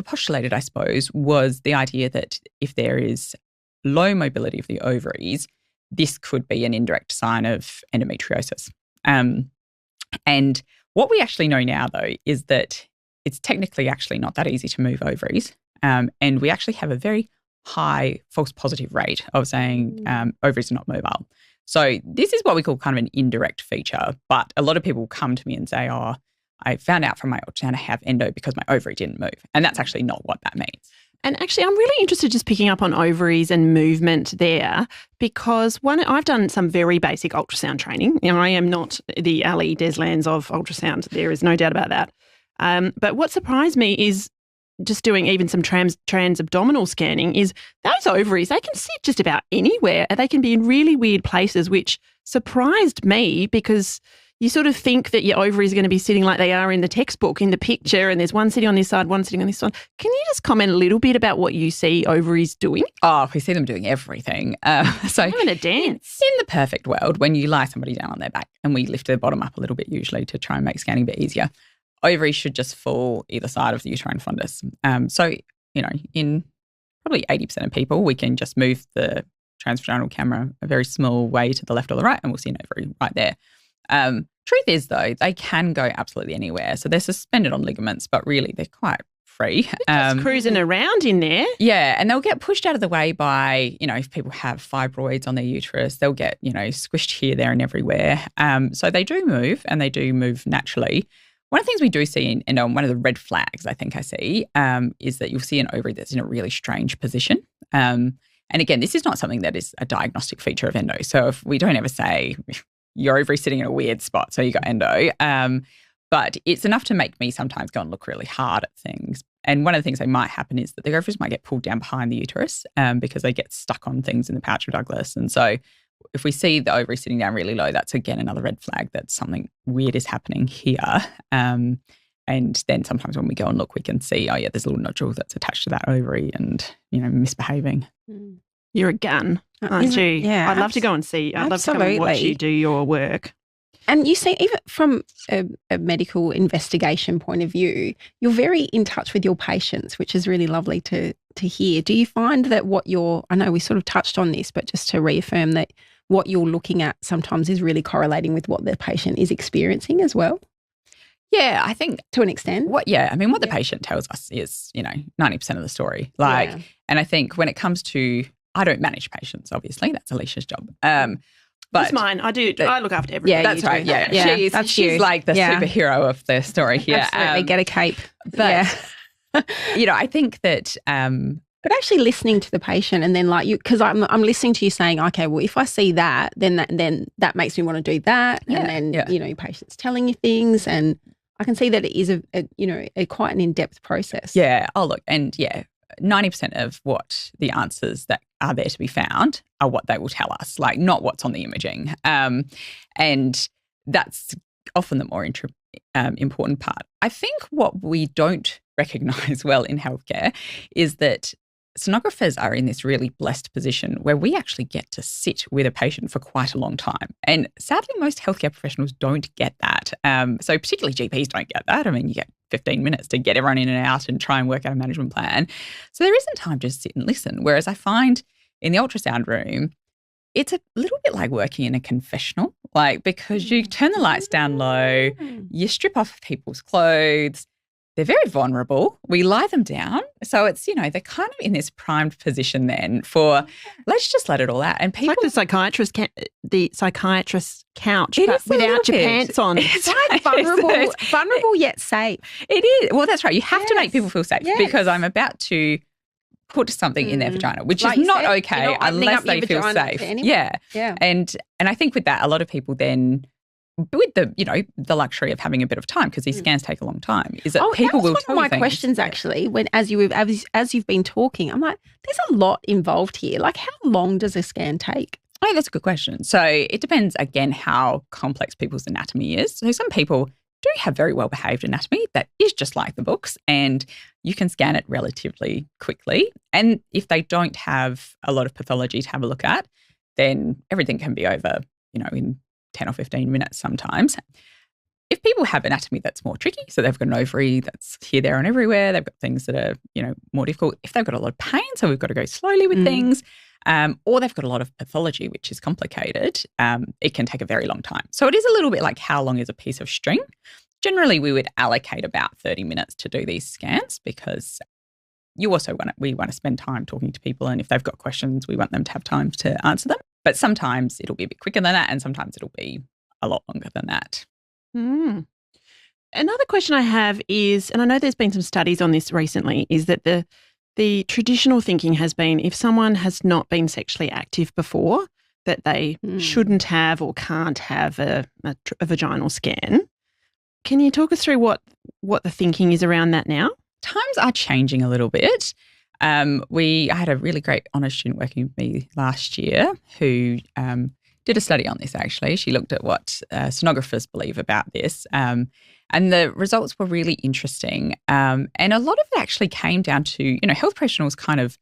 postulated, I suppose, was the idea that if there is low mobility of the ovaries, this could be an indirect sign of endometriosis. And what we actually know now, though, is that it's technically actually not that easy to move ovaries. And we actually have a very high false positive rate of saying ovaries are not mobile. So this is what we call kind of an indirect feature. But a lot of people come to me and say, oh, I found out from my ultrasound I have endo because my ovary didn't move. And that's actually not what that means. And actually, I'm really interested just picking up on ovaries and movement there, because I've done some very basic ultrasound training. I am not the Ali Deslandes of ultrasound. There is no doubt about that. But what surprised me is just doing even some trans-abdominal scanning is those ovaries, they can sit just about anywhere. They can be in really weird places, which surprised me, because you sort of think that your ovaries are going to be sitting like they are in the textbook, in the picture, and there's one sitting on this side, one sitting on this side. Can you just comment a little bit about what you see ovaries doing? Oh, we see them doing everything. So having a dance. In the perfect world, when you lie somebody down on their back and we lift their bottom up a little bit usually to try and make scanning a bit easier, ovaries should just fall either side of the uterine fundus. So, in probably 80% of people, we can just move the transvaginal camera a very small way to the left or the right and we'll see an ovary right there. Truth is, though, they can go absolutely anywhere. So they're suspended on ligaments, but really they're quite free. Just cruising around in there. Yeah, and they'll get pushed out of the way by, if people have fibroids on their uterus, they'll get, squished here, there and everywhere. So they do move, and they do move naturally. One of the things we do see in endo, and one of the red flags I think I see, is that you'll see an ovary that's in a really strange position. And again, this is not something that is a diagnostic feature of endo. So if we don't ever say your ovary's sitting in a weird spot, so you got endo, but it's enough to make me sometimes go and look really hard at things. And one of the things that might happen is that the ovaries might get pulled down behind the uterus because they get stuck on things in the pouch of Douglas. And so if we see the ovary sitting down really low, that's again another red flag that something weird is happening here. And then sometimes when we go and look, we can see, there's a little nodule that's attached to that ovary and, misbehaving. You're a gun, aren't you? Yeah. I'd love to go and see. I'd love to come and watch you do your work. And you see, even from a medical investigation point of view, you're very in touch with your patients, which is really lovely to hear. Do you find that I know we sort of touched on this, but just to reaffirm that what you're looking at sometimes is really correlating with what the patient is experiencing as well? Yeah, I think to an extent. What the patient tells us is, 90% of the story. And I think when it comes to, I don't manage patients, obviously. That's Alicia's job. But it's mine. I do. I look after everybody. That's right. Yeah. She's like the superhero of the story here. Absolutely. Get a cape. But, I think that... but actually listening to the patient and then because I'm listening to you saying, okay, well, if I see that, then that makes me want to do that. And then, your patient's telling you things, and I can see that it is a quite an in-depth process. Yeah. Oh, look, and 90% of what the answers that are there to be found are what they will tell us, not what's on the imaging. And that's often the more important part. I think what we don't recognise well in healthcare is that sonographers are in this really blessed position where we actually get to sit with a patient for quite a long time. And sadly, most healthcare professionals don't get that. So particularly GPs don't get that. I mean, you get 15 minutes to get everyone in and out and try and work out a management plan. So there isn't time to sit and listen. Whereas I find in the ultrasound room, it's a little bit like working in a confessional, because you turn the lights down low, you strip off people's clothes. They're very vulnerable. We lie them down. So it's, they're kind of in this primed position then for, let's just let it all out. And people... It's like the psychiatrist's couch, but without your pants on. It's like vulnerable yet safe. It is. Well, that's right. You have to make people feel safe because I'm about to put something in their vagina, which is not okay unless they feel safe. Yeah. And I think with that, a lot of people then... with the luxury of having a bit of time, because these scans take a long time, is that people will tell you things. One of my questions actually, as you've been talking, I'm like, there's a lot involved here. How long does a scan take? Oh, that's a good question. So it depends, again, how complex people's anatomy is. So some people do have very well-behaved anatomy that is just like the books, and you can scan it relatively quickly. And if they don't have a lot of pathology to have a look at, then everything can be over, in 10 or 15 minutes sometimes. If people have anatomy that's more tricky, so they've got an ovary that's here, there and everywhere, they've got things that are, more difficult. If they've got a lot of pain, so we've got to go slowly with things, or they've got a lot of pathology, which is complicated, it can take a very long time. So it is a little bit like how long is a piece of string. Generally, we would allocate about 30 minutes to do these scans because we want to spend time talking to people, and if they've got questions, we want them to have time to answer them. But sometimes it'll be a bit quicker than that, and sometimes it'll be a lot longer than that. Another question I have is, and I know there's been some studies on this recently, is that the traditional thinking has been if someone has not been sexually active before, that they shouldn't have or can't have a vaginal scan. Can you talk us through what the thinking is around that now? Times are changing a little bit. I had a really great honours student working with me last year who did a study on this actually. She looked at what sonographers believe about this and the results were really interesting. And a lot of it actually came down to, health professionals kind of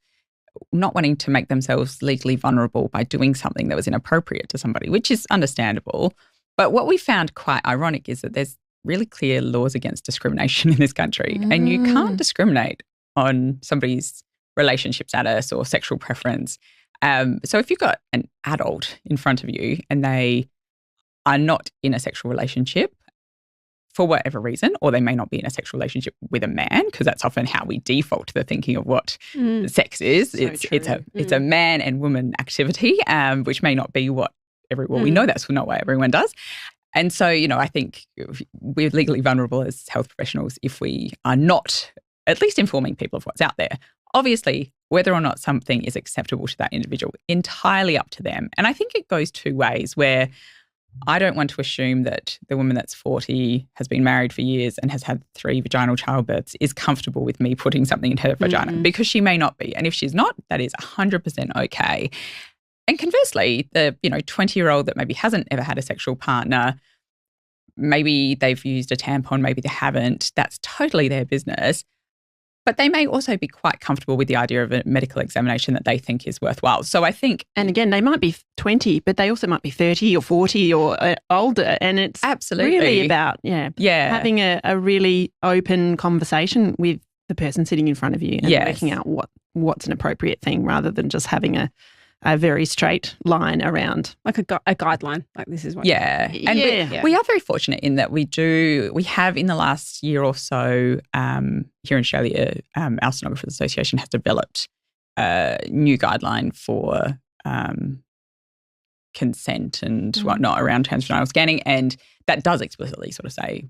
not wanting to make themselves legally vulnerable by doing something that was inappropriate to somebody, which is understandable. But what we found quite ironic is that there's really clear laws against discrimination in this country and you can't discriminate on somebody's relationship status or sexual preference. So if you've got an adult in front of you and they are not in a sexual relationship for whatever reason, or they may not be in a sexual relationship with a man, because that's often how we default to the thinking of what sex is. So it's a man and woman activity, which may not be what we know that's not what everyone does. And so, I think we're legally vulnerable as health professionals if we are not at least informing people of what's out there. Obviously, whether or not something is acceptable to that individual, entirely up to them. And I think it goes two ways where I don't want to assume that the woman that's 40, has been married for years and has had 3 vaginal childbirths is comfortable with me putting something in her vagina because she may not be. And if she's not, that is 100% okay. And conversely, the 20-year-old that maybe hasn't ever had a sexual partner, maybe they've used a tampon, maybe they haven't, that's totally their business. But they may also be quite comfortable with the idea of a medical examination that they think is worthwhile. So I think... And again, they might be 20, but they also might be 30 or 40 or older. And it's absolutely really about having a really open conversation with the person sitting in front of you and working out what's an appropriate thing rather than just having a very straight line around. Like a guideline, like this is what... Yeah. And we are very fortunate in that we have in the last year or so here in Australia, our Sonographers Association has developed a new guideline for consent and whatnot around transvaginal scanning. And that does explicitly sort of say,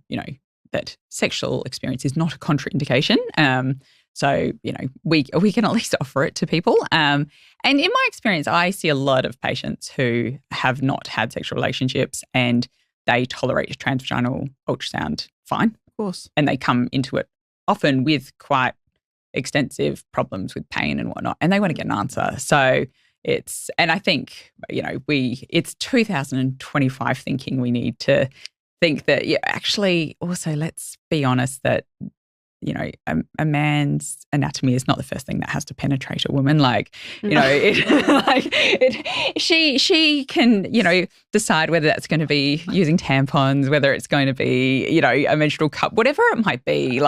that sexual experience is not a contraindication. So, we can at least offer it to people. And in my experience, I see a lot of patients who have not had sexual relationships and they tolerate transvaginal ultrasound fine. Of course. And they come into it often with quite extensive problems with pain and whatnot, and they want to get an answer. So and I think, it's 2025 thinking. We need to think that, actually, also let's be honest that, a man's anatomy is not the first thing that has to penetrate a woman. She can, decide whether that's going to be using tampons, whether it's going to be, a menstrual cup, whatever it might be.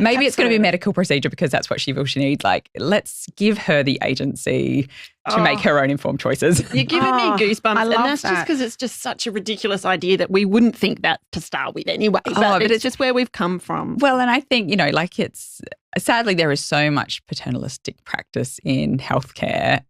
Maybe it's going to be a medical procedure because that's what she feels she needs. Let's give her the agency to make her own informed choices. You're giving me goosebumps. I love and that's that. just because it's just such a ridiculous idea that we wouldn't think that to start with anyway. But it's just where we've come from. Well, and I think, it's sadly there is so much paternalistic practice in healthcare.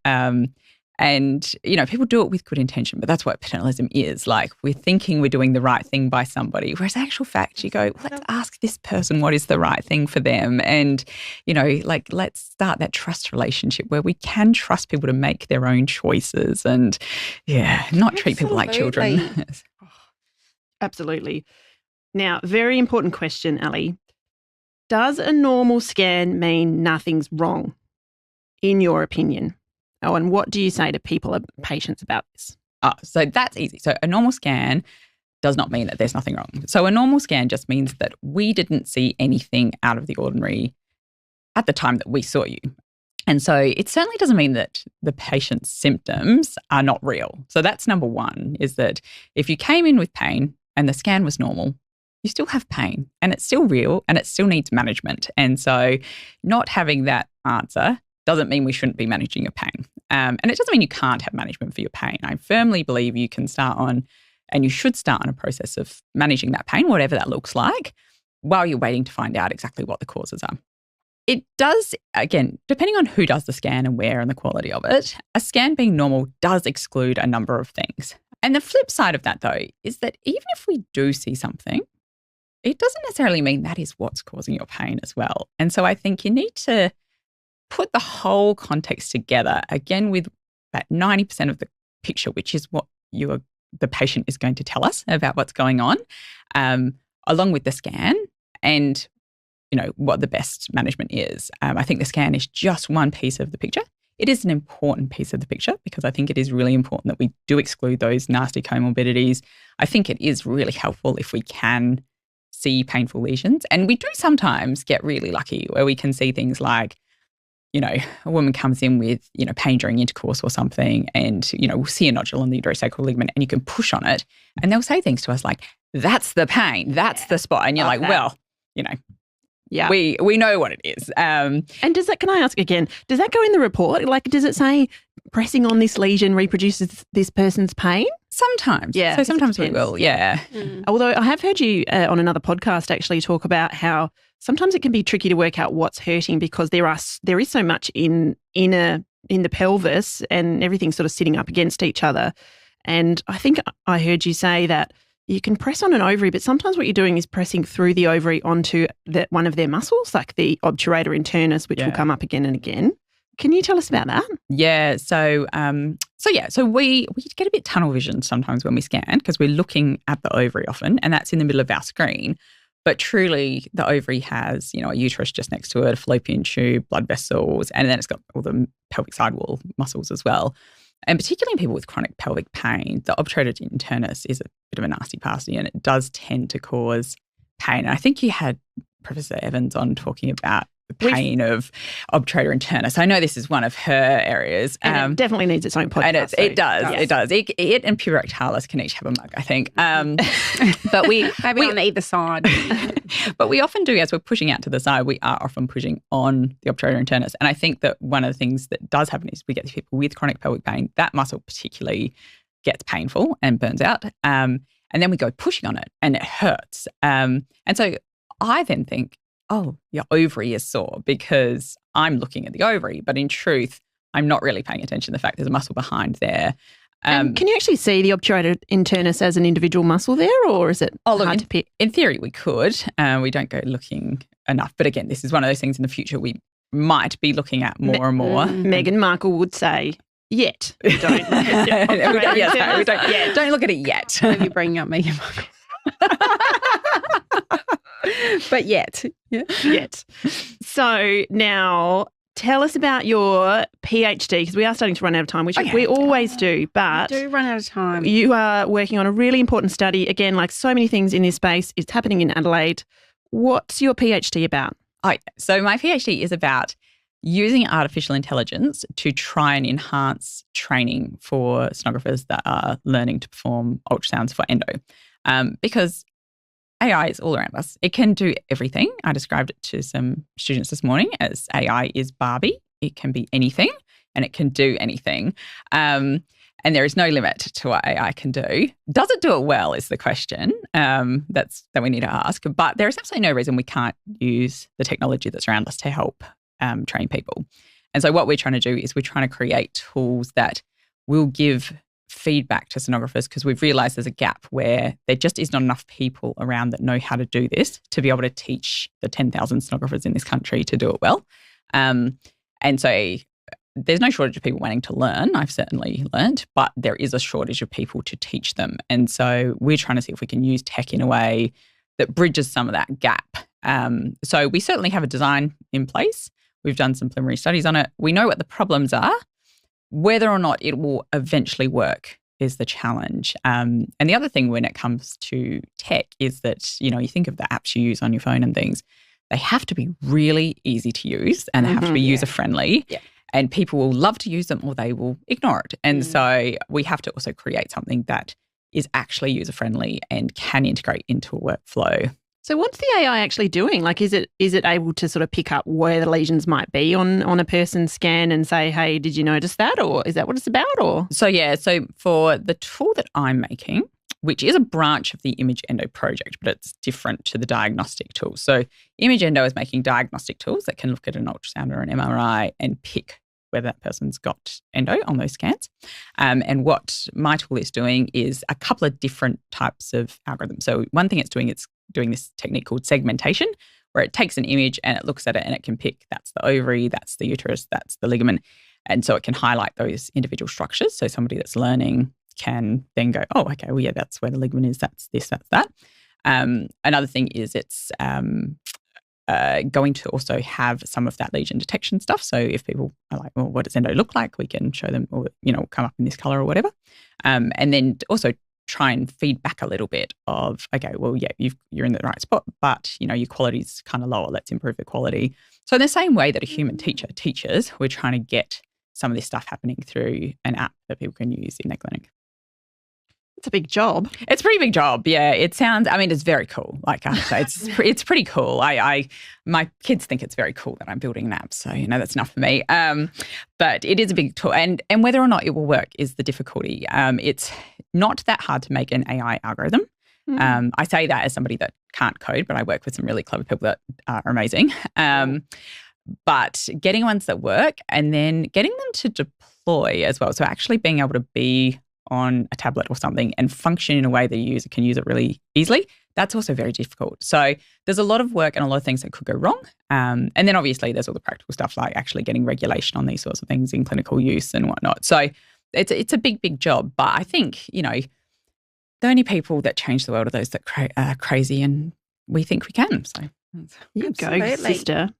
And, people do it with good intention, but that's what paternalism is. We're thinking we're doing the right thing by somebody, whereas in actual fact, you go, let's ask this person what is the right thing for them. And, let's start that trust relationship where we can trust people to make their own choices and, not treat people like children. Absolutely. Now, very important question, Ali. Does a normal scan mean nothing's wrong, in your opinion? Oh, and what do you say to patients about this? So that's easy. So a normal scan does not mean that there's nothing wrong. So a normal scan just means that we didn't see anything out of the ordinary at the time that we saw you. And so it certainly doesn't mean that the patient's symptoms are not real. So that's number one, is that if you came in with pain and the scan was normal, you still have pain and it's still real and it still needs management. And so not having that answer doesn't mean we shouldn't be managing your pain. And it doesn't mean you can't have management for your pain. I firmly believe you can start on, and you should start on a process of managing that pain, whatever that looks like, while you're waiting to find out exactly what the causes are. It does, again, depending on who does the scan and where and the quality of it, a scan being normal does exclude a number of things. And the flip side of that, though, is that even if we do see something, it doesn't necessarily mean that is what's causing your pain as well. And so I think you need to put the whole context together, again, with about 90% of the picture, which is what the patient is going to tell us about what's going on, along with the scan and, what the best management is. I think the scan is just one piece of the picture. It is an important piece of the picture because I think it is really important that we do exclude those nasty comorbidities. I think it is really helpful if we can see painful lesions. And we do sometimes get really lucky where we can see things like, a woman comes in with, pain during intercourse or something and, we'll see a nodule on the uterosacal ligament and you can push on it and they'll say things to us like, that's the pain, that's the spot. And you're like, well, yeah, we know what it is. And can I ask again, does that go in the report? Like, does it say pressing on this lesion reproduces this person's pain? Sometimes. Yeah. So sometimes we will, yeah. Mm. Although I have heard you on another podcast actually talk about how sometimes it can be tricky to work out what's hurting because there is so much in the pelvis and everything's sort of sitting up against each other. And I think I heard you say that you can press on an ovary, but sometimes what you're doing is pressing through the ovary onto one of their muscles, like the obturator internus, which will come up again and again. Can you tell us about that? Yeah. So we get a bit tunnel vision sometimes when we scan because we're looking at the ovary often, and that's in the middle of our screen. But truly, the ovary has, a uterus just next to it, a fallopian tube, blood vessels, and then it's got all the pelvic sidewall muscles as well. And particularly in people with chronic pelvic pain, the obturator internus is a bit of a nasty pasty and it does tend to cause pain. And I think you had Professor Evans on talking about the pain of obturator internus. I know this is one of her areas. And it definitely needs its own podcast. And it does. It and purectalis can each have a mug, I think. But maybe on either side. But we often do, as we're pushing out to the side, we are often pushing on the obturator internus. And I think that one of the things that does happen is we get people with chronic pelvic pain, that muscle particularly gets painful and burns out. And then we go pushing on it and it hurts. And so I then think, oh, your ovary is sore because I'm looking at the ovary. But in truth, I'm not really paying attention to the fact there's a muscle behind there. Can you actually see the obturator internus as an individual muscle there, or is it hard to pick? In theory, we could. We don't go looking enough. But again, this is one of those things in the future we might be looking at more and more. Meghan Markle would say, yet. Don't look at it yet. Maybe bringing up Meghan Markle. But yet. So now tell us about your PhD, because we are starting to run out of time, which we always do. But we do run out of time. You are working on a really important study. Again, like so many things in this space, it's happening in Adelaide. What's your PhD about? So my PhD is about using artificial intelligence to try and enhance training for sonographers that are learning to perform ultrasounds for endo. Because AI is all around us. It can do everything. I described it to some students this morning as AI is Barbie. It can be anything and it can do anything. And there is no limit to what AI can do. Does it do it well is the question that we need to ask. But there is absolutely no reason we can't use the technology that's around us to help train people. And so what we're trying to do is we're trying to create tools that will give feedback to sonographers, because we've realised there's a gap where there just is not enough people around that know how to do this to be able to teach the 10,000 sonographers in this country to do it well. And so there's no shortage of people wanting to learn. I've certainly learned, but there is a shortage of people to teach them. And so we're trying to see if we can use tech in a way that bridges some of that gap. So we certainly have a design in place. We've done some preliminary studies on it. We know what the problems are. Whether or not it will eventually work is the challenge. And the other thing when it comes to tech is that, you think of the apps you use on your phone and things, they have to be really easy to use and they have to be user-friendly. Yeah. And people will love to use them or they will ignore it. And so we have to also create something that is actually user-friendly and can integrate into a workflow. So what's the AI actually doing? Like, is it able to sort of pick up where the lesions might be on a person's scan and say, hey, did you notice that? Or is that what it's about? Or So for the tool that I'm making, which is a branch of the Image Endo project, but it's different to the diagnostic tool. So Image Endo is making diagnostic tools that can look at an ultrasound or an MRI and pick whether that person's got endo on those scans. And what my tool is doing is a couple of different types of algorithms. So one thing it's doing, it's doing this technique called segmentation, where it takes an image and it looks at it and it can pick that's the ovary, that's the uterus, that's the ligament. And so it can highlight those individual structures. So somebody that's learning can then go, oh, okay, well, yeah, that's where the ligament is, that's this, that's that. Another thing is it's going to also have some of that lesion detection stuff. So if people are like, well, what does endo look like? We can show them, or, come up in this color or whatever. And then also try and feed back a little bit of, okay, well, yeah, you're in the right spot, but, your quality's kind of lower. Let's improve the quality. So in the same way that a human teacher teaches, we're trying to get some of this stuff happening through an app that people can use in their clinic. It's a big job. It's a pretty big job. Yeah, it's very cool. Like I have to say, it's pretty cool. My kids think it's very cool that I'm building an app. So, that's enough for me. But it is a big tool. And whether or not it will work is the difficulty. It's not that hard to make an AI algorithm. I say that as somebody that can't code, but I work with some really clever people that are amazing. But getting ones that work and then getting them to deploy as well. So actually being able to be on a tablet or something and function in a way that the user can use it really easily, that's also very difficult. So there's a lot of work and a lot of things that could go wrong. And then obviously there's all the practical stuff like actually getting regulation on these sorts of things in clinical use and whatnot. So it's a big, big job. But I think, the only people that change the world are those that are crazy, and we think we can. So you go, sister.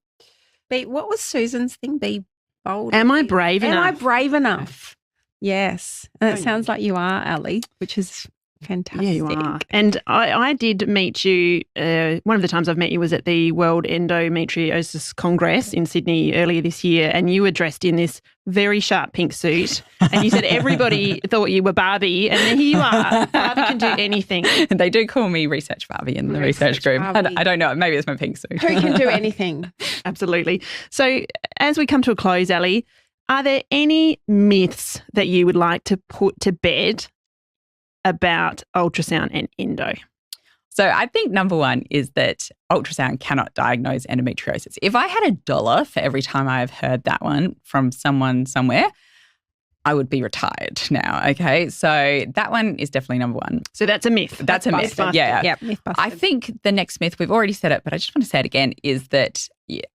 What was Susan's thing? Be bold. Am I brave enough? Am I brave enough? Yes. And it sounds like you are, Ali, which is fantastic. Yeah, you are. And I did meet you, one of the times I've met you was at the World Endometriosis Congress in Sydney earlier this year, and you were dressed in this very sharp pink suit, and you said everybody thought you were Barbie, and then here you are. Barbie can do anything. And they do call me Research Barbie in the research group. I don't know, maybe it's my pink suit. Who can do anything? Absolutely. So as we come to a close, Ali, are there any myths that you would like to put to bed about ultrasound and endo? So I think number one is that ultrasound cannot diagnose endometriosis. If I had $1 for every time I've heard that one from someone somewhere, I would be retired now, okay? So that one is definitely number one. So that's a myth. That's a myth. Yeah. Yep, myth busted. I think the next myth, we've already said it, but I just want to say it again, is that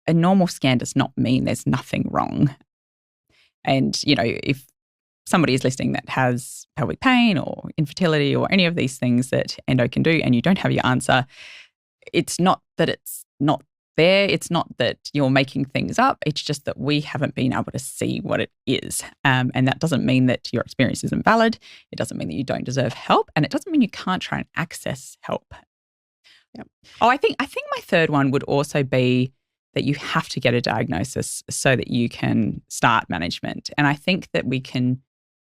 a normal scan does not mean there's nothing wrong. And, if somebody is listening that has pelvic pain or infertility or any of these things that endo can do and you don't have your answer, it's not that it's not there. It's not that you're making things up. It's just that we haven't been able to see what it is. And that doesn't mean that your experience isn't valid. It doesn't mean that you don't deserve help. And it doesn't mean you can't try and access help. Yep. Oh, I think my third one would also be that you have to get a diagnosis so that you can start management. And I think that we can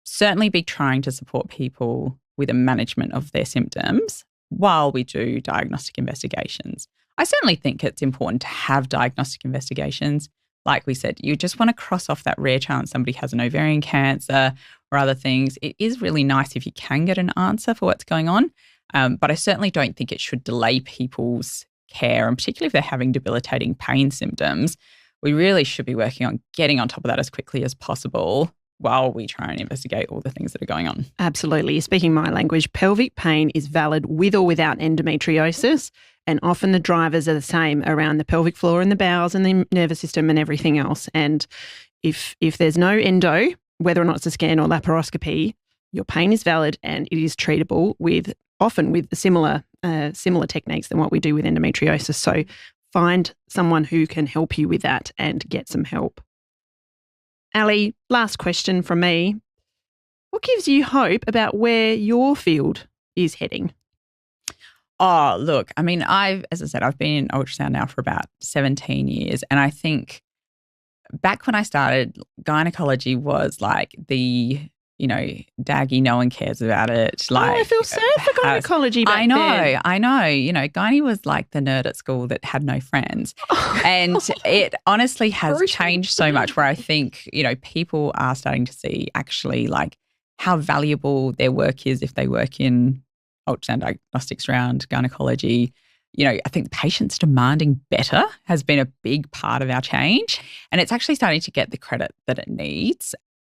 certainly be trying to support people with a management of their symptoms while we do diagnostic investigations. I certainly think it's important to have diagnostic investigations. Like we said, you just want to cross off that rare chance somebody has an ovarian cancer or other things. It is really nice if you can get an answer for what's going on. But I certainly don't think it should delay people's care, and particularly if they're having debilitating pain symptoms, we really should be working on getting on top of that as quickly as possible while we try and investigate all the things that are going on. Absolutely. Speaking my language, pelvic pain is valid with or without endometriosis, and often the drivers are the same around the pelvic floor and the bowels and the nervous system and everything else. And if there's no endo, whether or not it's a scan or laparoscopy, your pain is valid and it is treatable often with similar techniques than what we do with endometriosis. So find someone who can help you with that and get some help. Ali, last question from me. What gives you hope about where your field is heading? Oh, look, I mean, as I said, I've been in ultrasound now for about 17 years. And I think back when I started, gynecology was like the, daggy, no one cares about it. Like, I feel sad for gynecology back then. I know. Gynae was like the nerd at school that had no friends. And it honestly has changed so much where I think, people are starting to see actually like how valuable their work is if they work in ultrasound diagnostics around gynecology. I think the patients demanding better has been a big part of our change, and it's actually starting to get the credit that it needs.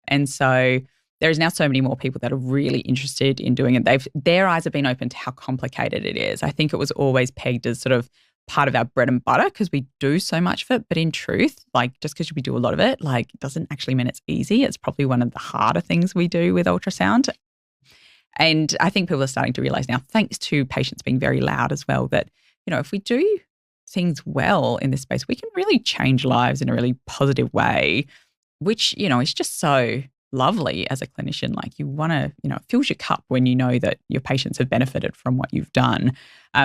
And so there is now so many more people that are really interested in doing it. Their eyes have been open to how complicated it is. I think it was always pegged as sort of part of our bread and butter because we do so much of it. But in truth, like just because we do a lot of it, like it doesn't actually mean it's easy. It's probably one of the harder things we do with ultrasound. And I think people are starting to realise now, thanks to patients being very loud as well, that, you know, if we do things well in this space, we can really change lives in a really positive way, which, you know, is just so lovely as a clinician. Like you want to, you know, it fills your cup when you know that your patients have benefited from what you've done.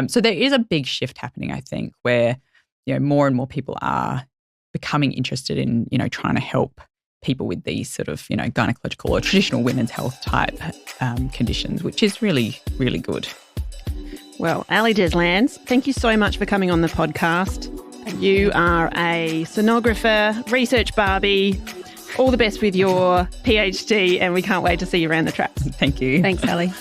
So there is a big shift happening, I think, where, you know, more and more people are becoming interested in, you know, trying to help people with these sort of, you know, gynecological or traditional women's health type conditions, which is really, really good. Well, Ali Deslandes, thank you so much for coming on the podcast. You are a sonographer, research Barbie. All the best with your PhD, and we can't wait to see you around the traps. Thank you. Thanks, Ali.